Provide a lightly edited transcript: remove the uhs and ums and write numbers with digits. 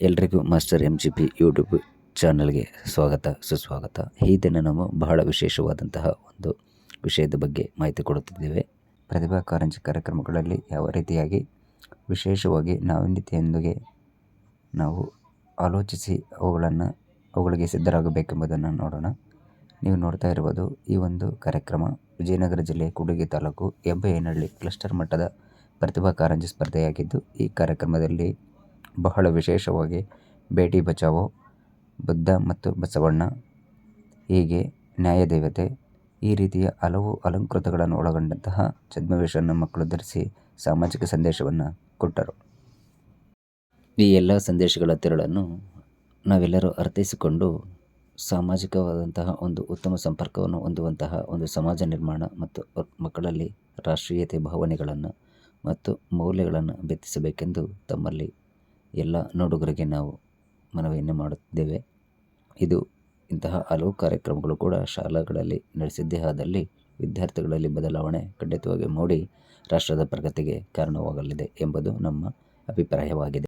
ಎಲ್ರಿಗೂ master MGP YouTube ಚಾನಲ್ಗೆ ಸ್ವಾಗತ ಸುಸ್ವಾಗತ. ಈ ದಿನ ನಾವು ಬಹಳ ವಿಶೇಷವಾದಂತಹ ಒಂದು ವಿಷಯದ ಬಗ್ಗೆ ಮಾಹಿತಿ ಕೊಡುತ್ತಿದ್ದೇವೆ. ಪ್ರತಿಭಾ ಕಾರಂಜಿ ಕಾರ್ಯಕ್ರಮಗಳಲ್ಲಿ ಯಾವ ರೀತಿಯಾಗಿ ವಿಶೇಷವಾಗಿ ನಾವೀನ್ಯತೆಯೊಂದಿಗೆ ನಾವು ಆಲೋಚಿಸಿ ಅವುಗಳಿಗೆ ಸಿದ್ಧರಾಗಬೇಕೆಂಬುದನ್ನು ನೋಡೋಣ. ನೀವು ನೋಡ್ತಾ ಇರುವುದು ಈ ಒಂದು ಕಾರ್ಯಕ್ರಮ ವಿಜಯನಗರ ಜಿಲ್ಲೆ ಕೂಡ್ಲಿಗಿ ತಾಲೂಕು ಹೆಬ್ಬಯ್ಯನಹಳ್ಳಿ ಕ್ಲಸ್ಟರ್ ಮಟ್ಟದ ಪ್ರತಿಭಾ ಕಾರಂಜಿ ಸ್ಪರ್ಧೆಯಾಗಿದ್ದು, ಈ ಕಾರ್ಯಕ್ರಮದಲ್ಲಿ ಬಹಳ ವಿಶೇಷವಾಗಿ ಬೇಟಿ ಬಚಾವೋ, ಬುದ್ಧ ಮತ್ತು ಬಸವಣ್ಣ, ಹೀಗೆ ನ್ಯಾಯದೇವತೆ, ಈ ರೀತಿಯ ಹಲವು ಅಲಂಕೃತಗಳನ್ನು ಒಳಗೊಂಡಂತಹ ಛದ್ಮವೇಷವನ್ನು ಮಕ್ಕಳು ಧರಿಸಿ ಸಾಮಾಜಿಕ ಸಂದೇಶವನ್ನು ಕೊಟ್ಟರು. ಈ ಎಲ್ಲ ಸಂದೇಶಗಳ ತಿರುಳನ್ನು ನಾವೆಲ್ಲರೂ ಅರ್ಥೈಸಿಕೊಂಡು ಸಾಮಾಜಿಕವಾದಂತಹ ಒಂದು ಉತ್ತಮ ಸಂಪರ್ಕವನ್ನು ಹೊಂದುವಂತಹ ಒಂದು ಸಮಾಜ ನಿರ್ಮಾಣ ಮತ್ತು ಮಕ್ಕಳಲ್ಲಿ ರಾಷ್ಟ್ರೀಯತೆ ಭಾವನೆಗಳನ್ನು ಮತ್ತು ಮೌಲ್ಯಗಳನ್ನು ಬಿತ್ತಿಸಬೇಕೆಂದು ತಮ್ಮಲ್ಲಿ ಎಲ್ಲ ನೋಡುಗರಿಗೆ ನಾವು ಮನವಿಯನ್ನು ಮಾಡುತ್ತಿದ್ದೇವೆ. ಇಂತಹ ಹಲವು ಕಾರ್ಯಕ್ರಮಗಳು ಕೂಡ ಶಾಲೆಗಳಲ್ಲಿ ನಡೆಸಿದ್ದೇ ಆದಲ್ಲಿ ವಿದ್ಯಾರ್ಥಿಗಳಲ್ಲಿ ಬದಲಾವಣೆ ಖಂಡಿತವಾಗಿ ಮೂಡಿ ರಾಷ್ಟ್ರದ ಪ್ರಗತಿಗೆ ಕಾರಣವಾಗಲಿದೆ ಎಂಬುದು ನಮ್ಮ ಅಭಿಪ್ರಾಯವಾಗಿದೆ.